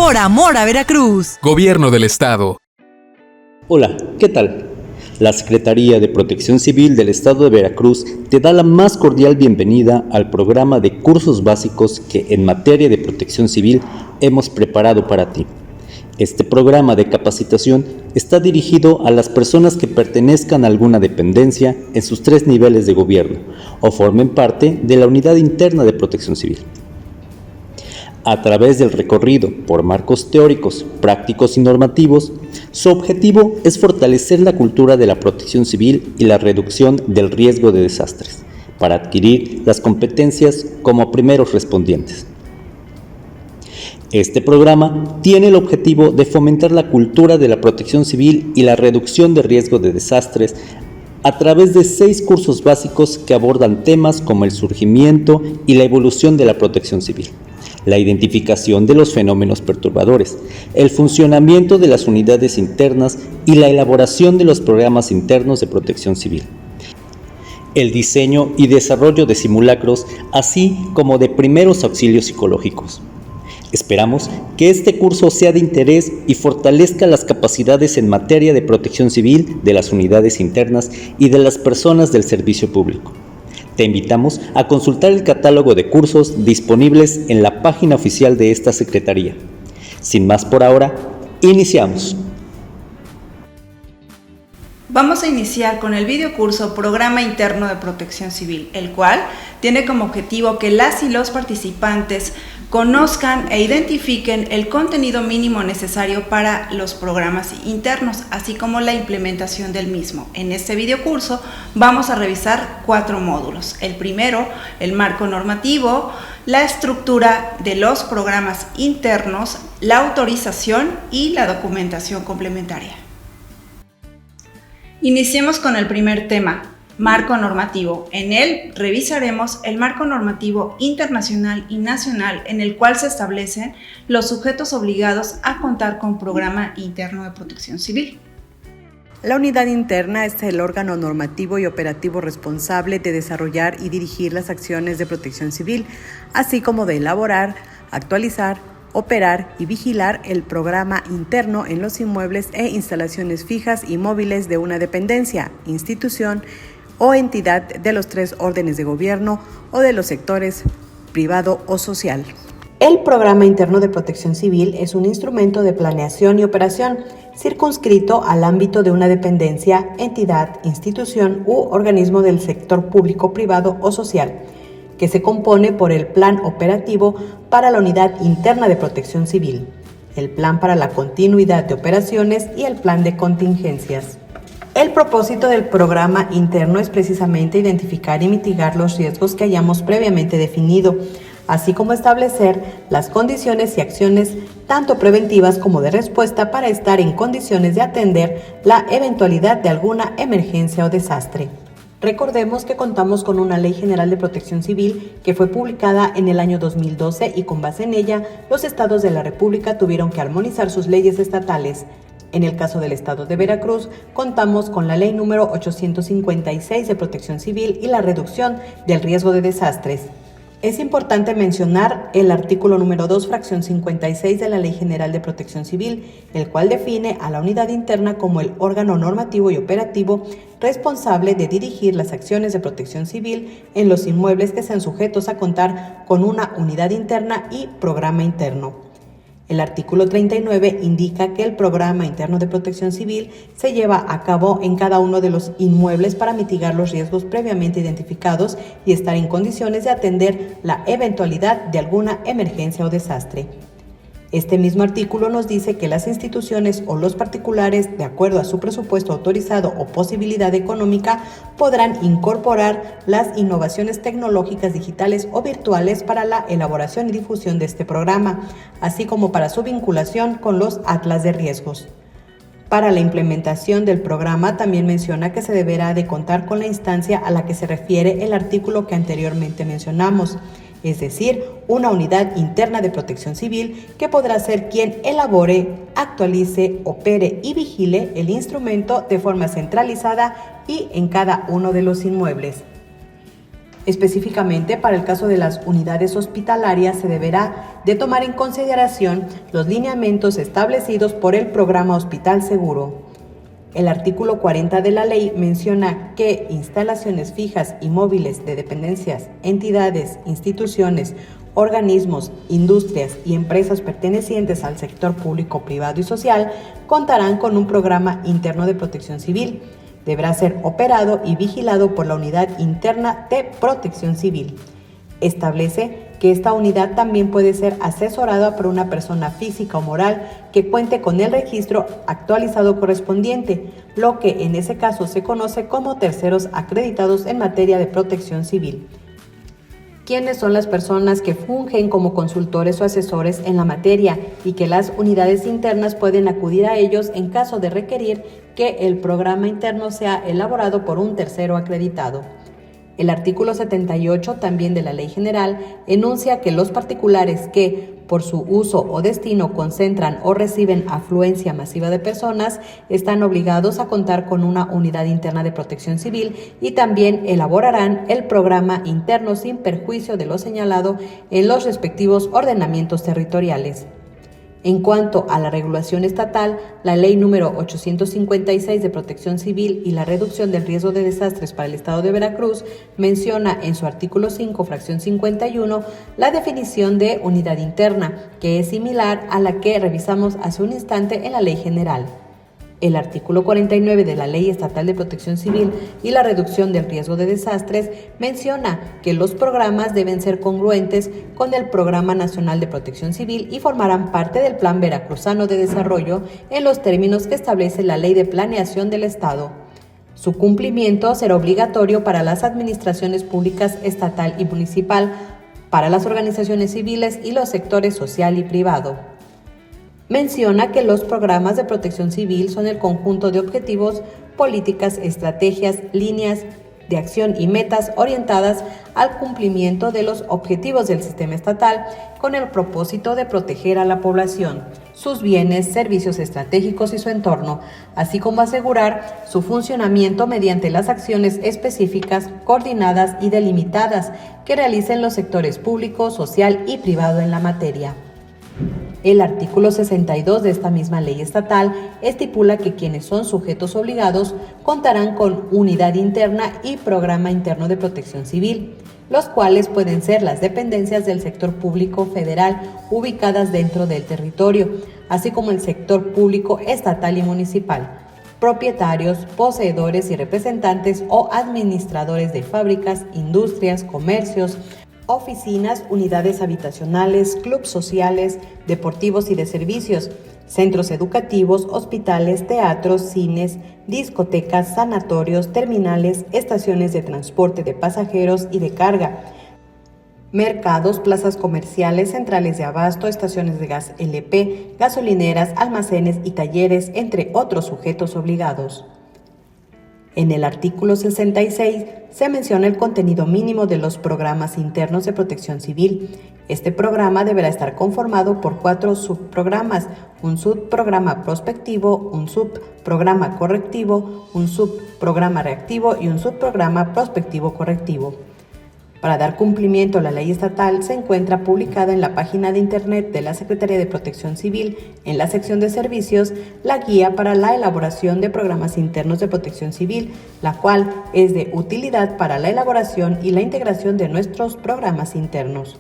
por amor a Veracruz. Gobierno del Estado. Hola, ¿qué tal? La Secretaría de Protección Civil del Estado de Veracruz te da la más cordial bienvenida al programa de cursos básicos que en materia de protección civil hemos preparado para ti. Este programa de capacitación está dirigido a las personas que pertenezcan a alguna dependencia en sus 3 niveles de gobierno o formen parte de la Unidad Interna de Protección Civil. A través del recorrido por marcos teóricos, prácticos y normativos, su objetivo es fortalecer la cultura de la protección civil y la reducción del riesgo de desastres, para adquirir las competencias como primeros respondientes. Este programa tiene el objetivo de fomentar la cultura de la protección civil y la reducción de riesgo de desastres a través de 6 cursos básicos que abordan temas como el surgimiento y la evolución de la protección civil, la identificación de los fenómenos perturbadores, el funcionamiento de las unidades internas y la elaboración de los programas internos de protección civil, el diseño y desarrollo de simulacros, así como de primeros auxilios psicológicos. Esperamos que este curso sea de interés y fortalezca las capacidades en materia de protección civil de las unidades internas y de las personas del servicio público. Te invitamos a consultar el catálogo de cursos disponibles en la página oficial de esta Secretaría. Sin más por ahora, iniciamos. Vamos a iniciar con el videocurso Programa Interno de Protección Civil, el cual tiene como objetivo que las y los participantes conozcan e identifiquen el contenido mínimo necesario para los programas internos, así como la implementación del mismo. En este videocurso vamos a revisar 4 módulos. El primero, el marco normativo, la estructura de los programas internos, la autorización y la documentación complementaria. Iniciemos con el primer tema, marco normativo. En él revisaremos el marco normativo internacional y nacional en el cual se establecen los sujetos obligados a contar con programa interno de protección civil. La unidad interna es el órgano normativo y operativo responsable de desarrollar y dirigir las acciones de protección civil, así como de elaborar, actualizar, operar y vigilar el programa interno en los inmuebles e instalaciones fijas y móviles de una dependencia, institución o entidad de los 3 órdenes de gobierno o de los sectores privado o social. El Programa Interno de Protección Civil es un instrumento de planeación y operación circunscrito al ámbito de una dependencia, entidad, institución u organismo del sector público, privado o social, que se compone por el Plan Operativo para la Unidad Interna de Protección Civil, el Plan para la Continuidad de Operaciones y el Plan de Contingencias. El propósito del programa interno es precisamente identificar y mitigar los riesgos que hayamos previamente definido, así como establecer las condiciones y acciones tanto preventivas como de respuesta para estar en condiciones de atender la eventualidad de alguna emergencia o desastre. Recordemos que contamos con una Ley General de Protección Civil que fue publicada en el año 2012 y con base en ella, los estados de la República tuvieron que armonizar sus leyes estatales. En el caso del estado de Veracruz, contamos con la Ley número 856 de Protección Civil y la reducción del riesgo de desastres. Es importante mencionar el artículo número 2, fracción 56 de la Ley General de Protección Civil, el cual define a la unidad interna como el órgano normativo y operativo responsable de dirigir las acciones de protección civil en los inmuebles que sean sujetos a contar con una unidad interna y programa interno. El artículo 39 indica que el Programa Interno de Protección Civil se lleva a cabo en cada uno de los inmuebles para mitigar los riesgos previamente identificados y estar en condiciones de atender la eventualidad de alguna emergencia o desastre. Este mismo artículo nos dice que las instituciones o los particulares, de acuerdo a su presupuesto autorizado o posibilidad económica, podrán incorporar las innovaciones tecnológicas digitales o virtuales para la elaboración y difusión de este programa, así como para su vinculación con los atlas de riesgos. Para la implementación del programa también menciona que se deberá de contar con la instancia a la que se refiere el artículo que anteriormente mencionamos, es decir, una unidad interna de protección civil que podrá ser quien elabore, actualice, opere y vigile el instrumento de forma centralizada y en cada uno de los inmuebles. Específicamente, para el caso de las unidades hospitalarias, se deberá de tomar en consideración los lineamientos establecidos por el programa Hospital Seguro. El artículo 40 de la ley menciona que instalaciones fijas y móviles de dependencias, entidades, instituciones, organismos, industrias y empresas pertenecientes al sector público, privado y social contarán con un programa interno de protección civil. Deberá ser operado y vigilado por la Unidad Interna de Protección Civil. Establece que esta unidad también puede ser asesorada por una persona física o moral que cuente con el registro actualizado correspondiente, lo que en ese caso se conoce como terceros acreditados en materia de protección civil. ¿Quiénes son las personas que fungen como consultores o asesores en la materia y que las unidades internas pueden acudir a ellos en caso de requerir que el programa interno sea elaborado por un tercero acreditado? El artículo 78 también de la Ley General enuncia que los particulares que, por su uso o destino, concentran o reciben afluencia masiva de personas, están obligados a contar con una unidad interna de protección civil y también elaborarán el programa interno sin perjuicio de lo señalado en los respectivos ordenamientos territoriales. En cuanto a la regulación estatal, la Ley número 856 de Protección Civil y la reducción del riesgo de desastres para el Estado de Veracruz menciona en su artículo 5, fracción 51, la definición de unidad interna, que es similar a la que revisamos hace un instante en la Ley General. El artículo 49 de la Ley Estatal de Protección Civil y la reducción del riesgo de desastres menciona que los programas deben ser congruentes con el Programa Nacional de Protección Civil y formarán parte del Plan Veracruzano de Desarrollo en los términos que establece la Ley de Planeación del Estado. Su cumplimiento será obligatorio para las administraciones públicas estatal y municipal, para las organizaciones civiles y los sectores social y privado. Menciona que los programas de protección civil son el conjunto de objetivos, políticas, estrategias, líneas de acción y metas orientadas al cumplimiento de los objetivos del sistema estatal con el propósito de proteger a la población, sus bienes, servicios estratégicos y su entorno, así como asegurar su funcionamiento mediante las acciones específicas, coordinadas y delimitadas que realicen los sectores público, social y privado en la materia. El artículo 62 de esta misma ley estatal estipula que quienes son sujetos obligados contarán con unidad interna y programa interno de protección civil, los cuales pueden ser las dependencias del sector público federal ubicadas dentro del territorio, así como el sector público estatal y municipal, propietarios, poseedores y representantes o administradores de fábricas, industrias, comercios, oficinas, unidades habitacionales, clubes sociales, deportivos y de servicios, centros educativos, hospitales, teatros, cines, discotecas, sanatorios, terminales, estaciones de transporte de pasajeros y de carga, mercados, plazas comerciales, centrales de abasto, estaciones de gas LP, gasolineras, almacenes y talleres, entre otros sujetos obligados. En el artículo 66 se menciona el contenido mínimo de los programas internos de protección civil. Este programa deberá estar conformado por 4 subprogramas, un subprograma prospectivo, un subprograma correctivo, un subprograma reactivo y un subprograma prospectivo correctivo. Para dar cumplimiento a la ley estatal, se encuentra publicada en la página de internet de la Secretaría de Protección Civil, en la sección de servicios, la guía para la elaboración de programas internos de protección civil, la cual es de utilidad para la elaboración y la integración de nuestros programas internos.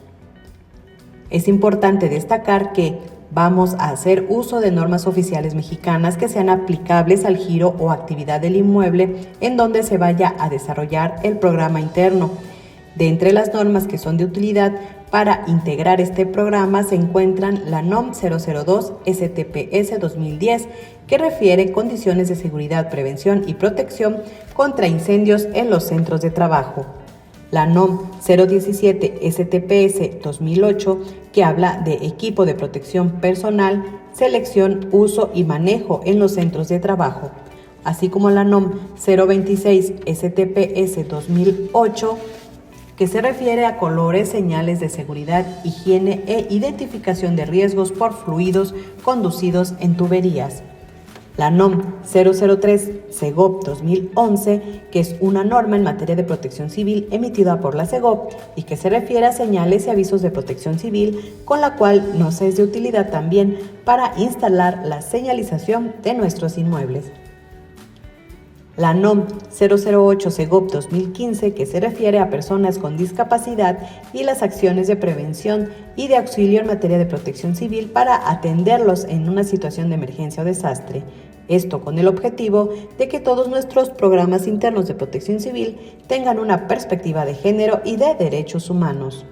Es importante destacar que vamos a hacer uso de normas oficiales mexicanas que sean aplicables al giro o actividad del inmueble en donde se vaya a desarrollar el programa interno. De entre las normas que son de utilidad para integrar este programa se encuentran la NOM 002 STPS 2010, que refiere condiciones de seguridad, prevención y protección contra incendios en los centros de trabajo. La NOM 017 STPS 2008, que habla de equipo de protección personal, selección, uso y manejo en los centros de trabajo, así como la NOM 026 STPS 2008, que se refiere a colores, señales de seguridad, higiene e identificación de riesgos por fluidos conducidos en tuberías. La NOM 003 Segop 2011, que es una norma en materia de protección civil emitida por la Segop y que se refiere a señales y avisos de protección civil, con la cual nos es de utilidad también para instalar la señalización de nuestros inmuebles. La NOM 008 Segop 2015, que se refiere a personas con discapacidad y las acciones de prevención y de auxilio en materia de protección civil para atenderlos en una situación de emergencia o desastre. Esto con el objetivo de que todos nuestros programas internos de protección civil tengan una perspectiva de género y de derechos humanos.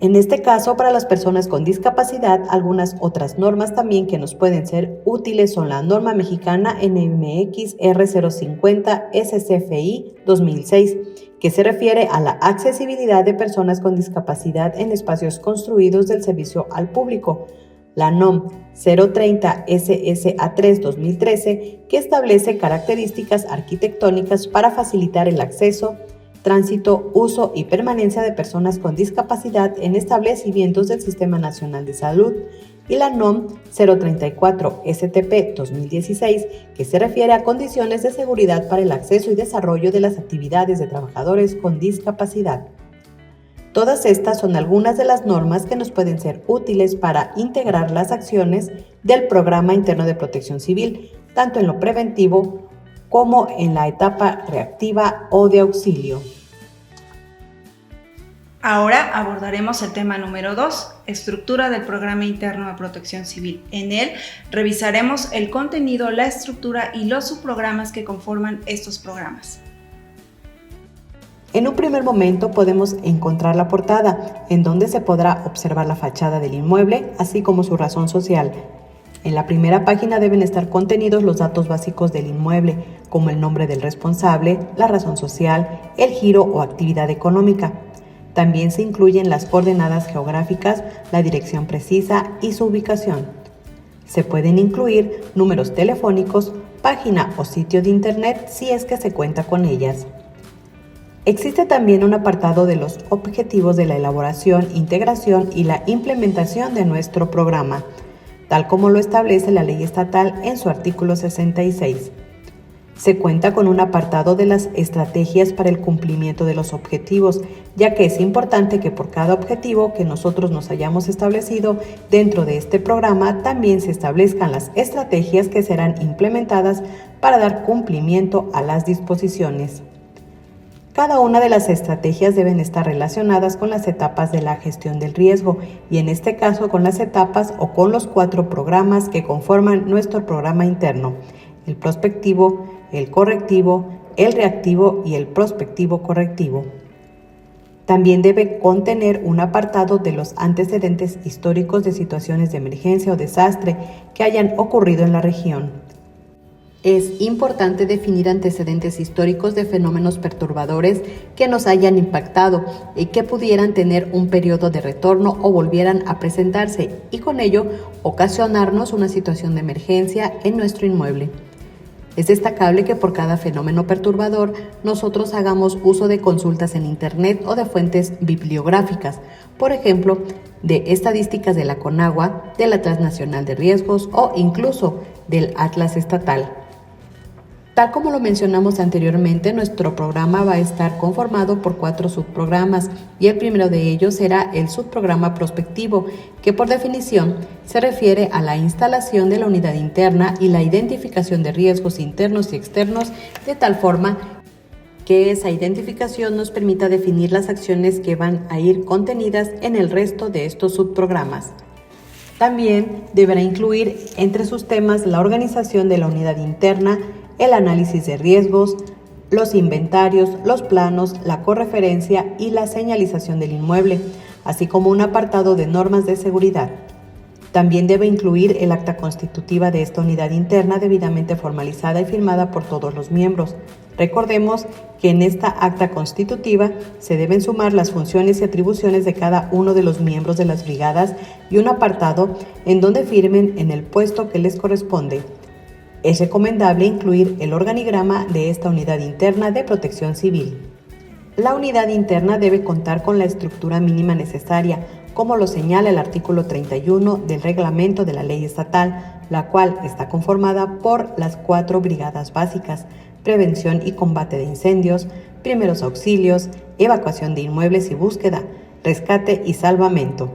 En este caso, para las personas con discapacidad, algunas otras normas también que nos pueden ser útiles son la norma mexicana NMX R050 SCFI 2006, que se refiere a la accesibilidad de personas con discapacidad en espacios construidos del servicio al público. La NOM 030 SSA3 2013, que establece características arquitectónicas para facilitar el acceso, tránsito, uso y permanencia de personas con discapacidad en establecimientos del Sistema Nacional de Salud, y la NOM 034 STP 2016, que se refiere a condiciones de seguridad para el acceso y desarrollo de las actividades de trabajadores con discapacidad. Todas estas son algunas de las normas que nos pueden ser útiles para integrar las acciones del Programa Interno de Protección Civil, tanto en lo preventivo como en la etapa reactiva o de auxilio. Ahora abordaremos el tema número 2, estructura del Programa Interno de Protección Civil. En él revisaremos el contenido, la estructura y los subprogramas que conforman estos programas. En un primer momento podemos encontrar la portada, en donde se podrá observar la fachada del inmueble, así como su razón social. En la primera página deben estar contenidos los datos básicos del inmueble, como el nombre del responsable, la razón social, el giro o actividad económica. También se incluyen las coordenadas geográficas, la dirección precisa y su ubicación. Se pueden incluir números telefónicos, página o sitio de internet si es que se cuenta con ellas. Existe también un apartado de los objetivos de la elaboración, integración y la implementación de nuestro programa, tal como lo establece la ley estatal en su artículo 66. Se cuenta con un apartado de las estrategias para el cumplimiento de los objetivos, ya que es importante que por cada objetivo que nosotros nos hayamos establecido dentro de este programa, también se establezcan las estrategias que serán implementadas para dar cumplimiento a las disposiciones. Cada una de las estrategias deben estar relacionadas con las etapas de la gestión del riesgo y en este caso con las etapas o con los 4 programas que conforman nuestro programa interno: el prospectivo, el correctivo, el reactivo y el prospectivo correctivo. También debe contener un apartado de los antecedentes históricos de situaciones de emergencia o desastre que hayan ocurrido en la región. Es importante definir antecedentes históricos de fenómenos perturbadores que nos hayan impactado y que pudieran tener un periodo de retorno o volvieran a presentarse y con ello ocasionarnos una situación de emergencia en nuestro inmueble. Es destacable que por cada fenómeno perturbador nosotros hagamos uso de consultas en Internet o de fuentes bibliográficas, por ejemplo, de estadísticas de la CONAGUA, de la Transnacional de Riesgos o incluso del Atlas Estatal. Tal como lo mencionamos anteriormente, nuestro programa va a estar conformado por 4 subprogramas y el primero de ellos será el subprograma prospectivo, que por definición se refiere a la instalación de la unidad interna y la identificación de riesgos internos y externos de tal forma que esa identificación nos permita definir las acciones que van a ir contenidas en el resto de estos subprogramas. También deberá incluir entre sus temas la organización de la unidad interna, el análisis de riesgos, los inventarios, los planos, la correferencia y la señalización del inmueble, así como un apartado de normas de seguridad. También debe incluir el acta constitutiva de esta unidad interna debidamente formalizada y firmada por todos los miembros. Recordemos que en esta acta constitutiva se deben sumar las funciones y atribuciones de cada uno de los miembros de las brigadas y un apartado en donde firmen en el puesto que les corresponde. Es recomendable incluir el organigrama de esta unidad interna de protección civil. La unidad interna debe contar con la estructura mínima necesaria, como lo señala el artículo 31 del reglamento de la ley estatal, la cual está conformada por las 4 brigadas básicas: prevención y combate de incendios, primeros auxilios, evacuación de inmuebles y búsqueda, rescate y salvamento.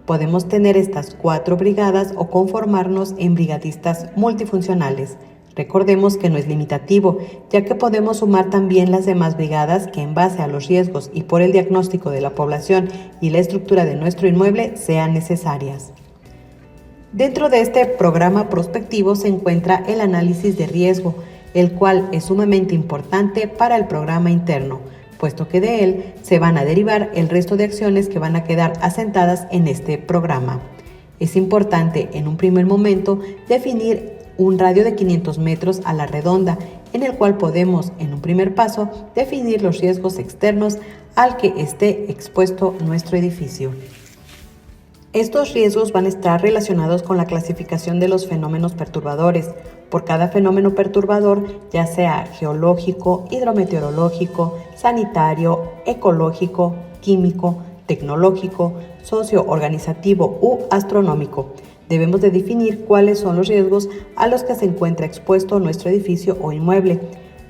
Podemos tener estas 4 brigadas o conformarnos en brigadistas multifuncionales. Recordemos que no es limitativo, ya que podemos sumar también las demás brigadas que en base a los riesgos y por el diagnóstico de la población y la estructura de nuestro inmueble sean necesarias. Dentro de este programa prospectivo se encuentra el análisis de riesgo, el cual es sumamente importante para el programa interno, puesto que de él se van a derivar el resto de acciones que van a quedar asentadas en este programa. Es importante en un primer momento definir un radio de 500 metros a la redonda, en el cual podemos, en un primer paso, definir los riesgos externos al que esté expuesto nuestro edificio. Estos riesgos van a estar relacionados con la clasificación de los fenómenos perturbadores. Por cada fenómeno perturbador, ya sea geológico, hidrometeorológico, sanitario, ecológico, químico, tecnológico, socio-organizativo u astronómico, debemos de definir cuáles son los riesgos a los que se encuentra expuesto nuestro edificio o inmueble.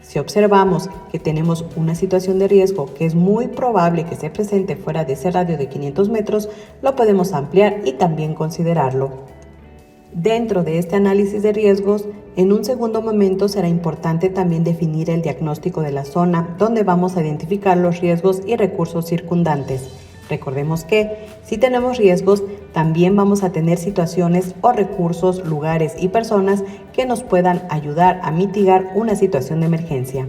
Si observamos que tenemos una situación de riesgo que es muy probable que se presente fuera de ese radio de 500 metros, lo podemos ampliar y también considerarlo. Dentro de este análisis de riesgos, en un segundo momento será importante también definir el diagnóstico de la zona donde vamos a identificar los riesgos y recursos circundantes. Recordemos que si tenemos riesgos, también vamos a tener situaciones o recursos, lugares y personas que nos puedan ayudar a mitigar una situación de emergencia.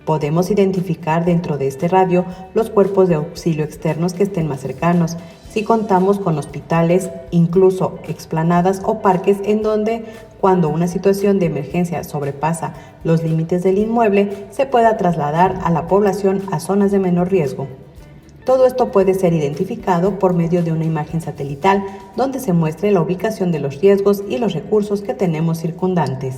Podemos identificar dentro de este radio los cuerpos de auxilio externos que estén más cercanos, si contamos con hospitales, incluso explanadas o parques en donde, cuando una situación de emergencia sobrepasa los límites del inmueble, se pueda trasladar a la población a zonas de menor riesgo. Todo esto puede ser identificado por medio de una imagen satelital donde se muestre la ubicación de los riesgos y los recursos que tenemos circundantes.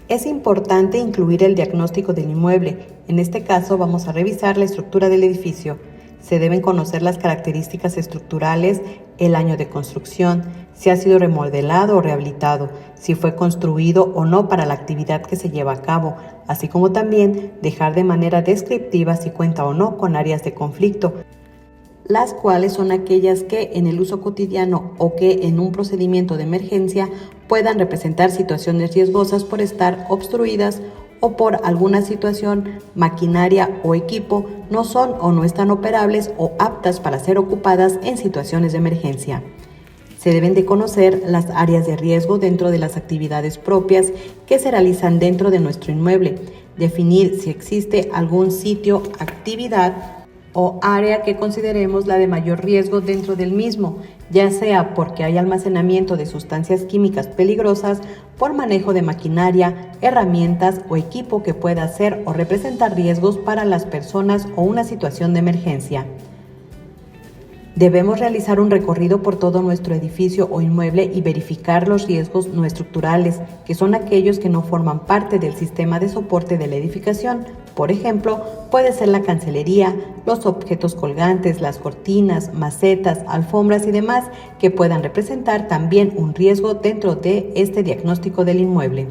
Es importante incluir el diagnóstico del inmueble. En este caso vamos a revisar la estructura del edificio. Se deben conocer las características estructurales, el año de construcción, si ha sido remodelado o rehabilitado, si fue construido o no para la actividad que se lleva a cabo, así como también dejar de manera descriptiva si cuenta o no con áreas de conflicto, las cuales son aquellas que en el uso cotidiano o que en un procedimiento de emergencia puedan representar situaciones riesgosas por estar obstruidas o por alguna situación, maquinaria o equipo no son o no están operables o aptas para ser ocupadas en situaciones de emergencia. Se deben de conocer las áreas de riesgo dentro de las actividades propias que se realizan dentro de nuestro inmueble, definir si existe algún sitio, actividad o área que consideremos la de mayor riesgo dentro del mismo, ya sea porque hay almacenamiento de sustancias químicas peligrosas, por manejo de maquinaria, herramientas o equipo que pueda ser o representar riesgos para las personas o una situación de emergencia. Debemos realizar un recorrido por todo nuestro edificio o inmueble y verificar los riesgos no estructurales, que son aquellos que no forman parte del sistema de soporte de la edificación. Por ejemplo, puede ser la cancelería, los objetos colgantes, las cortinas, macetas, alfombras y demás que puedan representar también un riesgo dentro de este diagnóstico del inmueble.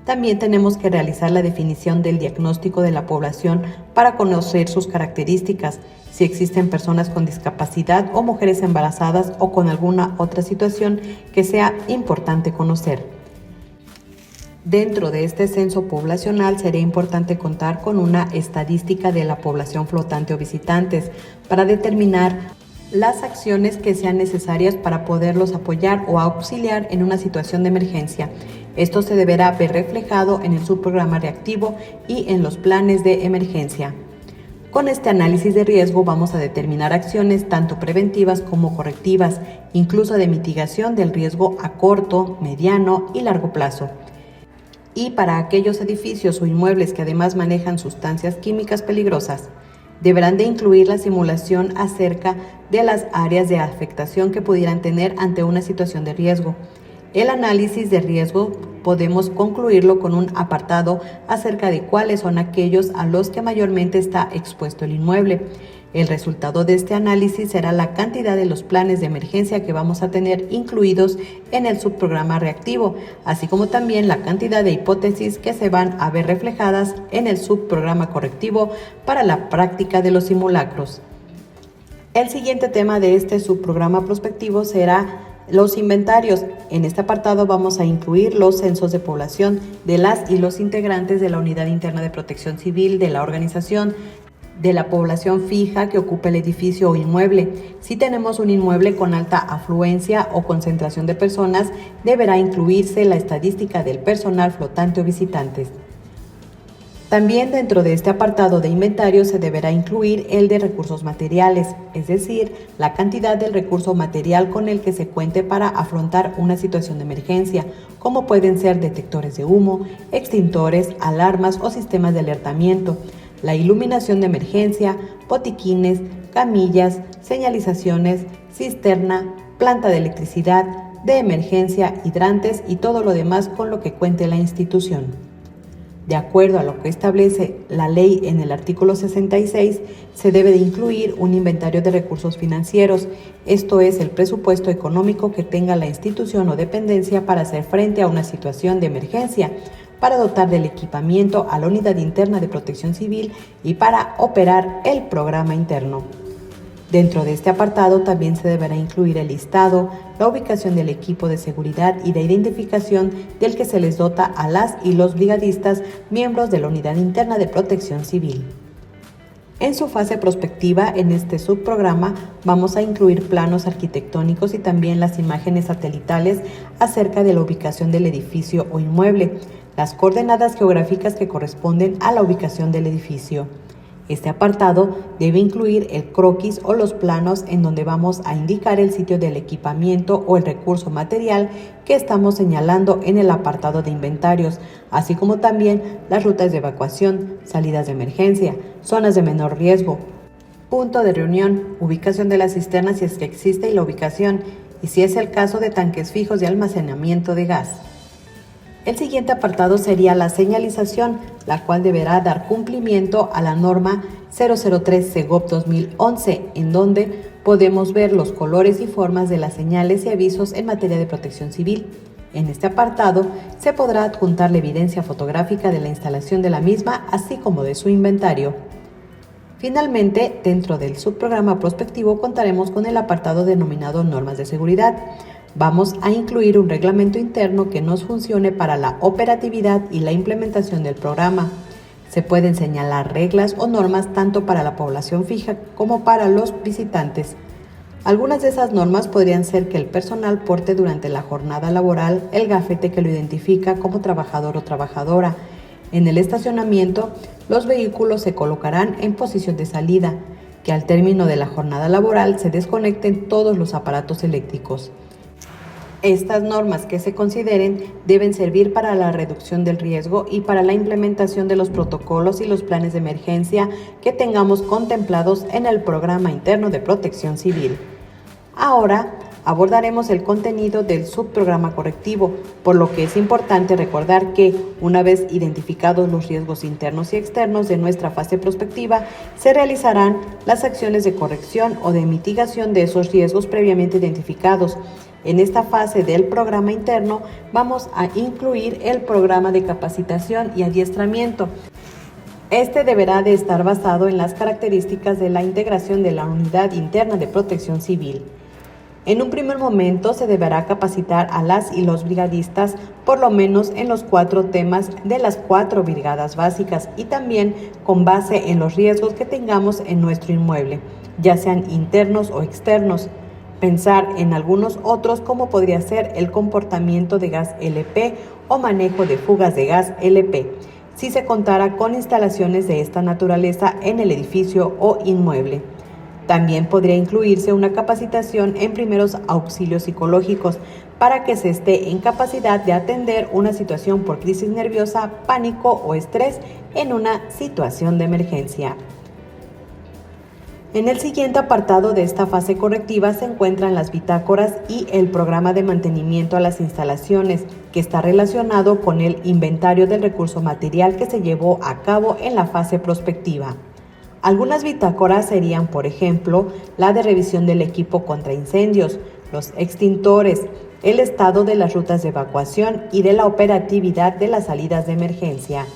También tenemos que realizar la definición del diagnóstico de la población para conocer sus características, si existen personas con discapacidad o mujeres embarazadas o con alguna otra situación que sea importante conocer. Dentro de este censo poblacional sería importante contar con una estadística de la población flotante o visitantes para determinar las acciones que sean necesarias para poderlos apoyar o auxiliar en una situación de emergencia. Esto se deberá ver reflejado en el subprograma reactivo y en los planes de emergencia. Con este análisis de riesgo vamos a determinar acciones tanto preventivas como correctivas, incluso de mitigación del riesgo a corto, mediano y largo plazo. Y para aquellos edificios o inmuebles que además manejan sustancias químicas peligrosas, deberán de incluir la simulación acerca de las áreas de afectación que pudieran tener ante una situación de riesgo. El análisis de riesgo podemos concluirlo con un apartado acerca de cuáles son aquellos a los que mayormente está expuesto el inmueble. El resultado de este análisis será la cantidad de los planes de emergencia que vamos a tener incluidos en el subprograma reactivo, así como también la cantidad de hipótesis que se van a ver reflejadas en el subprograma correctivo para la práctica de los simulacros. El siguiente tema de este subprograma prospectivo será los inventarios. En este apartado vamos a incluir los censos de población de las y los integrantes de la Unidad Interna de Protección Civil de la organización, de la población fija que ocupa el edificio o inmueble. Si tenemos un inmueble con alta afluencia o concentración de personas, deberá incluirse la estadística del personal flotante o visitantes. También dentro de este apartado de inventario se deberá incluir el de recursos materiales, es decir, la cantidad del recurso material con el que se cuente para afrontar una situación de emergencia, como pueden ser detectores de humo, extintores, alarmas o sistemas de alertamiento, la iluminación de emergencia, botiquines, camillas, señalizaciones, cisterna, planta de electricidad, de emergencia, hidrantes y todo lo demás con lo que cuente la institución. De acuerdo a lo que establece la ley en el artículo 66, se debe de incluir un inventario de recursos financieros, esto es el presupuesto económico que tenga la institución o dependencia para hacer frente a una situación de emergencia, para dotar del equipamiento a la Unidad Interna de Protección Civil y para operar el programa interno. Dentro de este apartado también se deberá incluir el listado, la ubicación del equipo de seguridad y de identificación del que se les dota a las y los brigadistas miembros de la Unidad Interna de Protección Civil. En su fase prospectiva, en este subprograma, vamos a incluir planos arquitectónicos y también las imágenes satelitales acerca de la ubicación del edificio o inmueble, las coordenadas geográficas que corresponden a la ubicación del edificio. Este apartado debe incluir el croquis o los planos en donde vamos a indicar el sitio del equipamiento o el recurso material que estamos señalando en el apartado de inventarios, así como también las rutas de evacuación, salidas de emergencia, zonas de menor riesgo, punto de reunión, ubicación de las cisternas si es que existe y la ubicación, y si es el caso de tanques fijos de almacenamiento de gas. El siguiente apartado sería la señalización, la cual deberá dar cumplimiento a la norma 003 Segov 2011, en donde podemos ver los colores y formas de las señales y avisos en materia de protección civil. En este apartado se podrá adjuntar la evidencia fotográfica de la instalación de la misma, así como de su inventario. Finalmente, dentro del subprograma prospectivo contaremos con el apartado denominado normas de seguridad. Vamos a incluir un reglamento interno que nos funcione para la operatividad y la implementación del programa. Se pueden señalar reglas o normas tanto para la población fija como para los visitantes. Algunas de esas normas podrían ser que el personal porte durante la jornada laboral el gafete que lo identifica como trabajador o trabajadora. En el estacionamiento, los vehículos se colocarán en posición de salida, que al término de la jornada laboral se desconecten todos los aparatos eléctricos. Estas normas que se consideren deben servir para la reducción del riesgo y para la implementación de los protocolos y los planes de emergencia que tengamos contemplados en el Programa Interno de Protección Civil. Ahora abordaremos el contenido del subprograma correctivo, por lo que es importante recordar que, una vez identificados los riesgos internos y externos de nuestra fase prospectiva, se realizarán las acciones de corrección o de mitigación de esos riesgos previamente identificados. En esta fase del programa interno vamos a incluir el programa de capacitación y adiestramiento. Este deberá de estar basado en las características de la integración de la Unidad Interna de Protección Civil. En un primer momento se deberá capacitar a las y los brigadistas por lo menos en los 4 temas de las 4 brigadas básicas y también con base en los riesgos que tengamos en nuestro inmueble, ya sean internos o externos. Pensar en algunos otros como podría ser el comportamiento de gas LP o manejo de fugas de gas LP, si se contara con instalaciones de esta naturaleza en el edificio o inmueble. También podría incluirse una capacitación en primeros auxilios psicológicos para que se esté en capacidad de atender una situación por crisis nerviosa, pánico o estrés en una situación de emergencia. En el siguiente apartado de esta fase correctiva se encuentran las bitácoras y el programa de mantenimiento a las instalaciones, que está relacionado con el inventario del recurso material que se llevó a cabo en la fase prospectiva. Algunas bitácoras serían, por ejemplo, la de revisión del equipo contra incendios, los extintores, el estado de las rutas de evacuación y de la operatividad de las salidas de emergencia.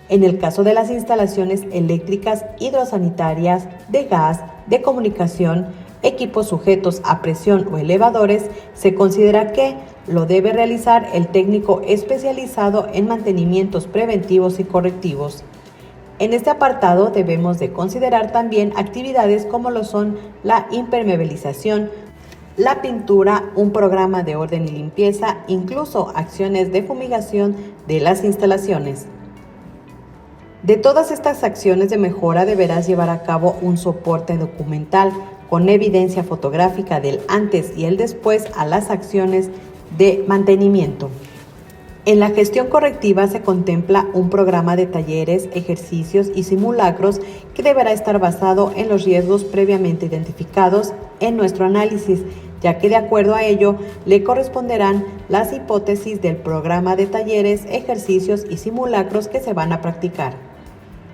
En el caso de las instalaciones eléctricas, hidrosanitarias, de gas, de comunicación, equipos sujetos a presión o elevadores, se considera que lo debe realizar el técnico especializado en mantenimientos preventivos y correctivos. En este apartado debemos de considerar también actividades como lo son la impermeabilización, la pintura, un programa de orden y limpieza, incluso acciones de fumigación de las instalaciones. De todas estas acciones de mejora deberás llevar a cabo un soporte documental con evidencia fotográfica del antes y el después a las acciones de mantenimiento. En la gestión correctiva se contempla un programa de talleres, ejercicios y simulacros que deberá estar basado en los riesgos previamente identificados en nuestro análisis, ya que de acuerdo a ello le corresponderán las hipótesis del programa de talleres, ejercicios y simulacros que se van a practicar.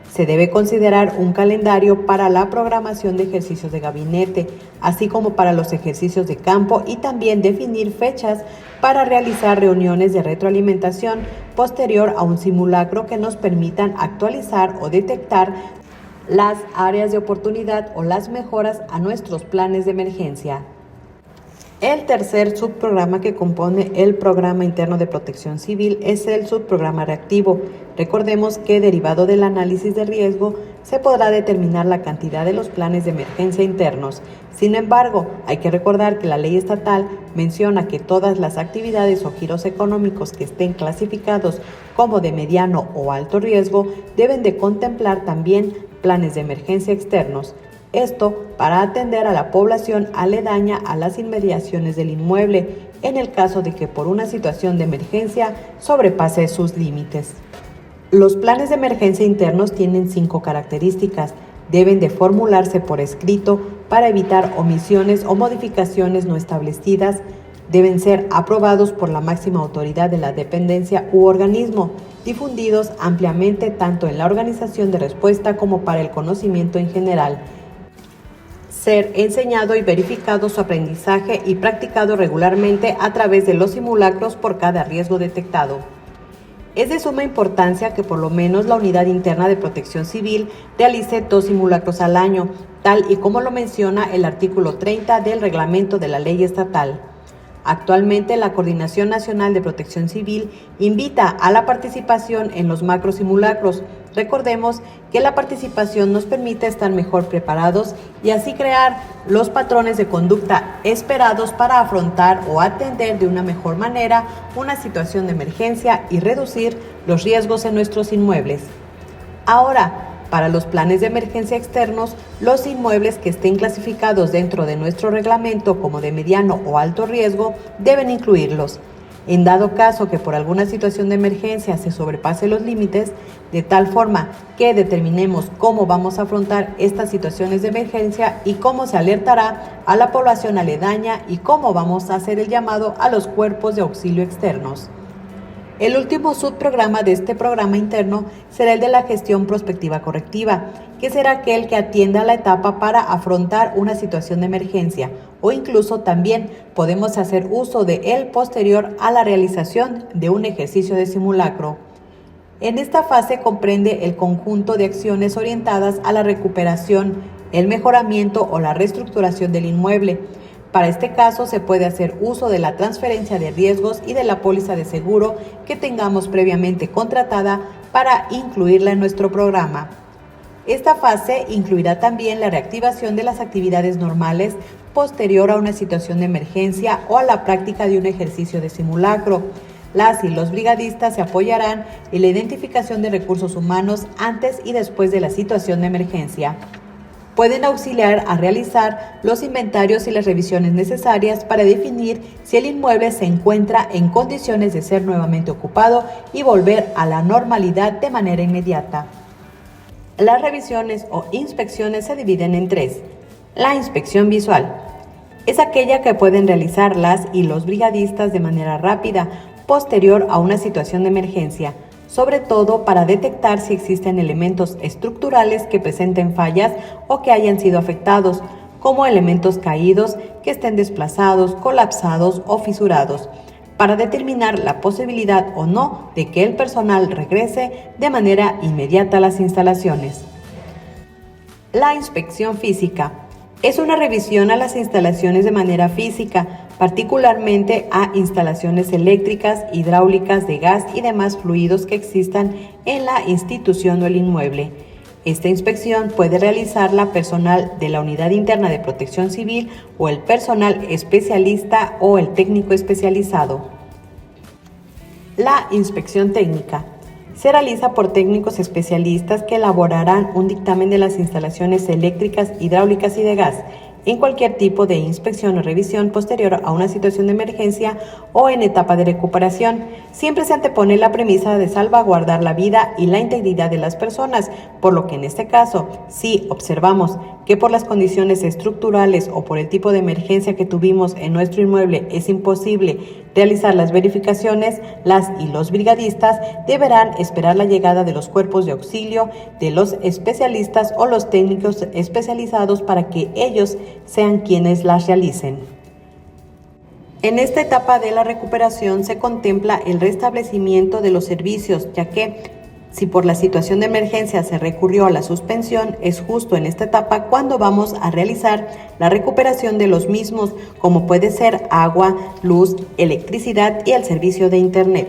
Se debe considerar un calendario para la programación de ejercicios de gabinete, así como para los ejercicios de campo, y también definir fechas para realizar reuniones de retroalimentación posterior a un simulacro que nos permitan actualizar o detectar las áreas de oportunidad o las mejoras a nuestros planes de emergencia. El tercer subprograma que compone el Programa Interno de Protección Civil es el subprograma reactivo. Recordemos que, derivado del análisis de riesgo, se podrá determinar la cantidad de los planes de emergencia internos. Sin embargo, hay que recordar que la ley estatal menciona que todas las actividades o giros económicos que estén clasificados como de mediano o alto riesgo deben de contemplar también planes de emergencia externos. Esto para atender a la población aledaña a las inmediaciones del inmueble, en el caso de que por una situación de emergencia sobrepase sus límites. Los planes de emergencia internos tienen 5 características. Deben de formularse por escrito para evitar omisiones o modificaciones no establecidas. Deben ser aprobados por la máxima autoridad de la dependencia u organismo, difundidos ampliamente tanto en la organización de respuesta como para el conocimiento en general. Ser enseñado y verificado su aprendizaje y practicado regularmente a través de los simulacros por cada riesgo detectado. Es de suma importancia que por lo menos la Unidad Interna de Protección Civil realice 2 simulacros al año, tal y como lo menciona el artículo 30 del reglamento de la ley estatal. Actualmente, la Coordinación Nacional de Protección Civil invita a la participación en los macrosimulacros. Recordemos que la participación nos permite estar mejor preparados y así crear los patrones de conducta esperados para afrontar o atender de una mejor manera una situación de emergencia y reducir los riesgos en nuestros inmuebles. Ahora, para los planes de emergencia externos, los inmuebles que estén clasificados dentro de nuestro reglamento como de mediano o alto riesgo deben incluirlos. En dado caso que por alguna situación de emergencia se sobrepase los límites, de tal forma que determinemos cómo vamos a afrontar estas situaciones de emergencia y cómo se alertará a la población aledaña y cómo vamos a hacer el llamado a los cuerpos de auxilio externos. El último subprograma de este programa interno será el de la gestión prospectiva correctiva, que será aquel que atienda la etapa para afrontar una situación de emergencia, o incluso también podemos hacer uso de él posterior a la realización de un ejercicio de simulacro. En esta fase comprende el conjunto de acciones orientadas a la recuperación, el mejoramiento o la reestructuración del inmueble. Para este caso se puede hacer uso de la transferencia de riesgos y de la póliza de seguro que tengamos previamente contratada para incluirla en nuestro programa. Esta fase incluirá también la reactivación de las actividades normales posterior a una situación de emergencia o a la práctica de un ejercicio de simulacro. Las y los brigadistas se apoyarán en la identificación de recursos humanos antes y después de la situación de emergencia. Pueden auxiliar a realizar los inventarios y las revisiones necesarias para definir si el inmueble se encuentra en condiciones de ser nuevamente ocupado y volver a la normalidad de manera inmediata. Las revisiones o inspecciones se dividen en 3. La inspección visual es aquella que pueden realizar las y los brigadistas de manera rápida, posterior a una situación de emergencia, sobre todo para detectar si existen elementos estructurales que presenten fallas o que hayan sido afectados, como elementos caídos que estén desplazados, colapsados o fisurados, para determinar la posibilidad o no de que el personal regrese de manera inmediata a las instalaciones. La inspección física es una revisión a las instalaciones de manera física, particularmente a instalaciones eléctricas, hidráulicas, de gas y demás fluidos que existan en la institución o el inmueble. Esta inspección puede realizarla personal de la Unidad Interna de Protección Civil o el personal especialista o el técnico especializado. La inspección técnica se realiza por técnicos especialistas que elaborarán un dictamen de las instalaciones eléctricas, hidráulicas y de gas en cualquier tipo de inspección o revisión posterior a una situación de emergencia o en etapa de recuperación. Siempre se antepone la premisa de salvaguardar la vida y la integridad de las personas, por lo que en este caso, si observamos que por las condiciones estructurales o por el tipo de emergencia que tuvimos en nuestro inmueble es imposible realizar las verificaciones, las y los brigadistas deberán esperar la llegada de los cuerpos de auxilio, de los especialistas o los técnicos especializados para que ellos sean quienes las realicen. En esta etapa de la recuperación se contempla el restablecimiento de los servicios, ya que si por la situación de emergencia se recurrió a la suspensión, es justo en esta etapa cuando vamos a realizar la recuperación de los mismos, como puede ser agua, luz, electricidad y el servicio de Internet.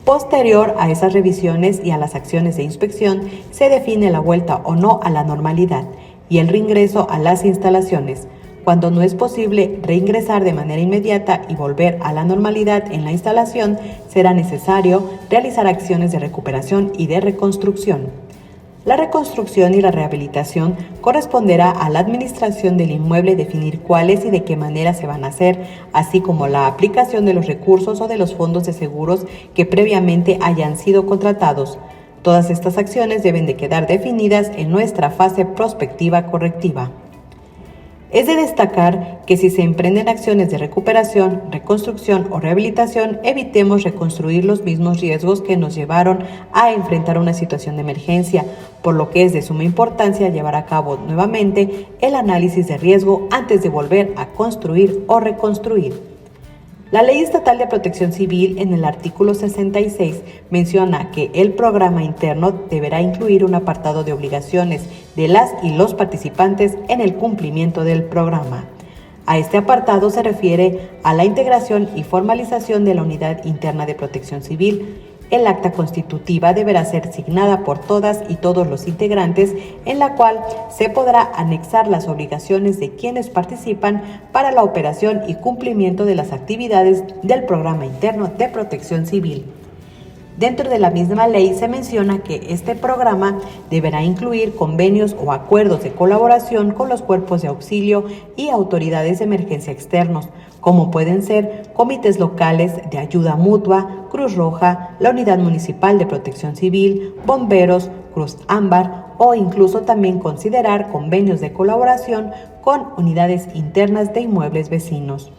Posterior a esas revisiones y a las acciones de inspección, se define la vuelta o no a la normalidad y el reingreso a las instalaciones. Cuando no es posible reingresar de manera inmediata y volver a la normalidad en la instalación, será necesario realizar acciones de recuperación y de reconstrucción. La reconstrucción y la rehabilitación corresponderá a la administración del inmueble definir cuáles y de qué manera se van a hacer, así como la aplicación de los recursos o de los fondos de seguros que previamente hayan sido contratados. Todas estas acciones deben de quedar definidas en nuestra fase prospectiva correctiva. Es de destacar que si se emprenden acciones de recuperación, reconstrucción o rehabilitación, evitemos reconstruir los mismos riesgos que nos llevaron a enfrentar una situación de emergencia, por lo que es de suma importancia llevar a cabo nuevamente el análisis de riesgo antes de volver a construir o reconstruir. La Ley Estatal de Protección Civil en el artículo 66 menciona que el programa interno deberá incluir un apartado de obligaciones de las y los participantes en el cumplimiento del programa. A este apartado se refiere a la integración y formalización de la Unidad Interna de Protección Civil. El acta constitutiva deberá ser signada por todas y todos los integrantes, en la cual se podrá anexar las obligaciones de quienes participan para la operación y cumplimiento de las actividades del Programa Interno de Protección Civil. Dentro de la misma ley se menciona que este programa deberá incluir convenios o acuerdos de colaboración con los cuerpos de auxilio y autoridades de emergencia externos, como pueden ser comités locales de ayuda mutua, Cruz Roja, la Unidad Municipal de Protección Civil, bomberos, Cruz Ámbar o incluso también considerar convenios de colaboración con unidades internas de inmuebles vecinos.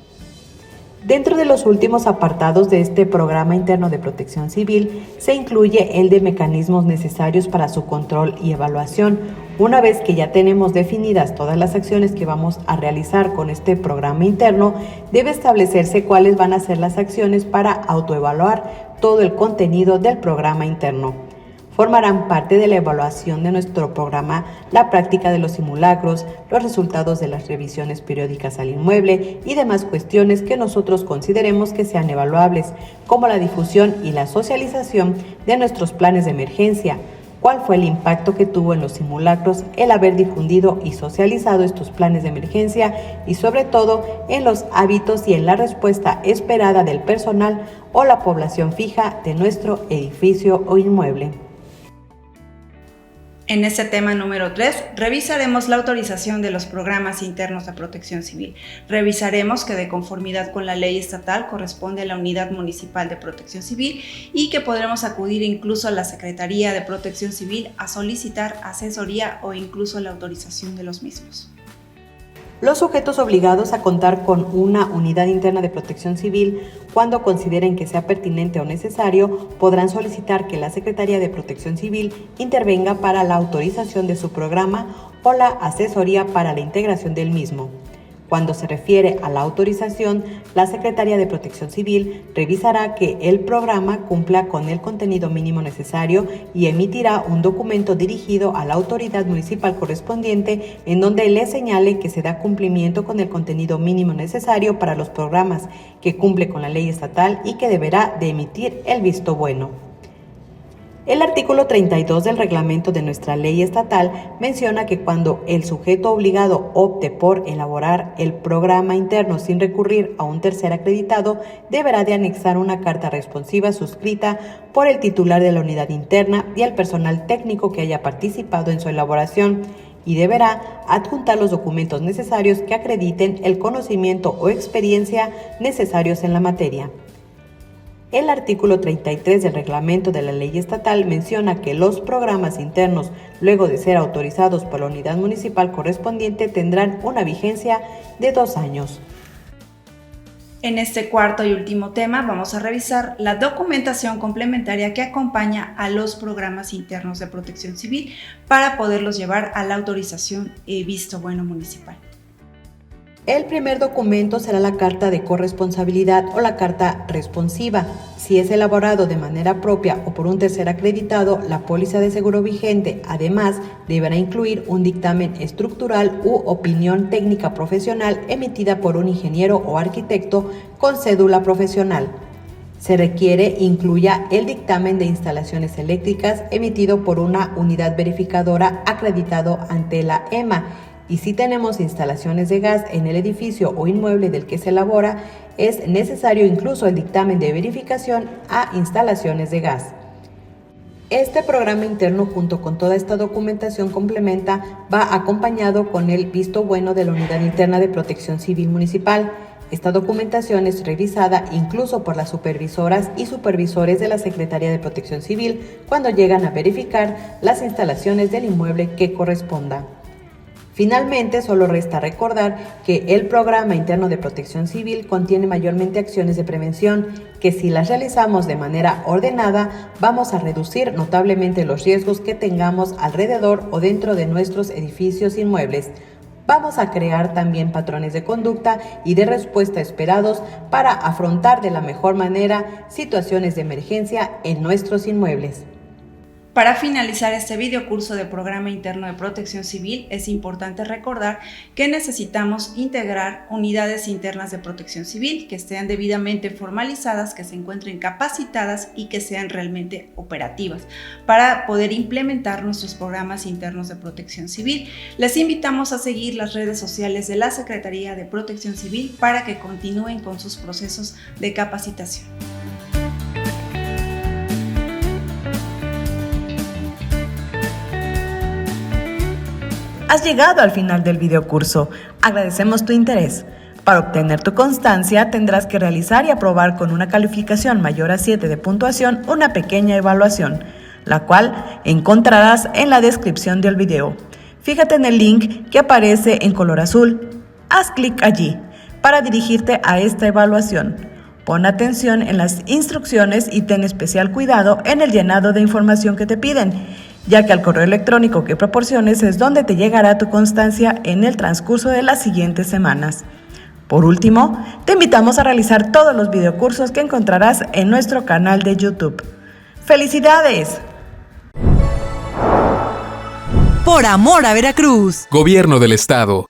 Dentro de los últimos apartados de este Programa Interno de Protección Civil se incluye el de mecanismos necesarios para su control y evaluación. Una vez que ya tenemos definidas todas las acciones que vamos a realizar con este programa interno, debe establecerse cuáles van a ser las acciones para autoevaluar todo el contenido del programa interno. Formarán parte de la evaluación de nuestro programa la práctica de los simulacros, los resultados de las revisiones periódicas al inmueble y demás cuestiones que nosotros consideremos que sean evaluables, como la difusión y la socialización de nuestros planes de emergencia. ¿Cuál fue el impacto que tuvo en los simulacros el haber difundido y socializado estos planes de emergencia y sobre todo en los hábitos y en la respuesta esperada del personal o la población fija de nuestro edificio o inmueble? En este tema número 3, revisaremos la autorización de los programas internos de protección civil. Revisaremos que de conformidad con la ley estatal corresponde a la Unidad Municipal de Protección Civil y que podremos acudir incluso a la Secretaría de Protección Civil a solicitar asesoría o incluso la autorización de los mismos. Los sujetos obligados a contar con una unidad interna de protección civil, cuando consideren que sea pertinente o necesario, podrán solicitar que la Secretaría de Protección Civil intervenga para la autorización de su programa o la asesoría para la integración del mismo. Cuando se refiere a la autorización, la Secretaría de Protección Civil revisará que el programa cumpla con el contenido mínimo necesario y emitirá un documento dirigido a la autoridad municipal correspondiente en donde le señale que se da cumplimiento con el contenido mínimo necesario para los programas, que cumple con la ley estatal y que deberá de emitir el visto bueno. El artículo 32 del reglamento de nuestra ley estatal menciona que cuando el sujeto obligado opte por elaborar el programa interno sin recurrir a un tercer acreditado, deberá de anexar una carta responsiva suscrita por el titular de la unidad interna y el personal técnico que haya participado en su elaboración, y deberá adjuntar los documentos necesarios que acrediten el conocimiento o experiencia necesarios en la materia. El artículo 33 del reglamento de la ley estatal menciona que los programas internos, luego de ser autorizados por la unidad municipal correspondiente, tendrán una vigencia de 2 años. En este cuarto y último tema vamos a revisar la documentación complementaria que acompaña a los programas internos de protección civil para poderlos llevar a la autorización y visto bueno municipal. El primer documento será la carta de corresponsabilidad o la carta responsiva. Si es elaborado de manera propia o por un tercer acreditado, la póliza de seguro vigente además deberá incluir un dictamen estructural u opinión técnica profesional emitida por un ingeniero o arquitecto con cédula profesional. Se requiere incluya el dictamen de instalaciones eléctricas emitido por una unidad verificadora acreditado ante la EMA. Y si tenemos instalaciones de gas en el edificio o inmueble del que se elabora, es necesario incluso el dictamen de verificación a instalaciones de gas. Este programa interno, junto con toda esta documentación complementa, va acompañado con el visto bueno de la Unidad Interna de Protección Civil Municipal. Esta documentación es revisada incluso por las supervisoras y supervisores de la Secretaría de Protección Civil cuando llegan a verificar las instalaciones del inmueble que corresponda. Finalmente, solo resta recordar que el Programa Interno de Protección Civil contiene mayormente acciones de prevención que, si las realizamos de manera ordenada, vamos a reducir notablemente los riesgos que tengamos alrededor o dentro de nuestros edificios inmuebles. Vamos a crear también patrones de conducta y de respuesta esperados para afrontar de la mejor manera situaciones de emergencia en nuestros inmuebles. Para finalizar este videocurso de Programa Interno de Protección Civil, es importante recordar que necesitamos integrar unidades internas de protección civil que estén debidamente formalizadas, que se encuentren capacitadas y que sean realmente operativas para poder implementar nuestros programas internos de protección civil. Les invitamos a seguir las redes sociales de la Secretaría de Protección Civil para que continúen con sus procesos de capacitación. Has llegado al final del videocurso. Agradecemos tu interés. Para obtener tu constancia, tendrás que realizar y aprobar con una calificación mayor a 7 de puntuación una pequeña evaluación, la cual encontrarás en la descripción del video. Fíjate en el link que aparece en color azul. Haz clic allí para dirigirte a esta evaluación. Pon atención en las instrucciones y ten especial cuidado en el llenado de información que te piden, ya que al correo electrónico que proporciones es donde te llegará tu constancia en el transcurso de las siguientes semanas. Por último, te invitamos a realizar todos los videocursos que encontrarás en nuestro canal de YouTube. ¡Felicidades! Por amor a Veracruz. Gobierno del Estado.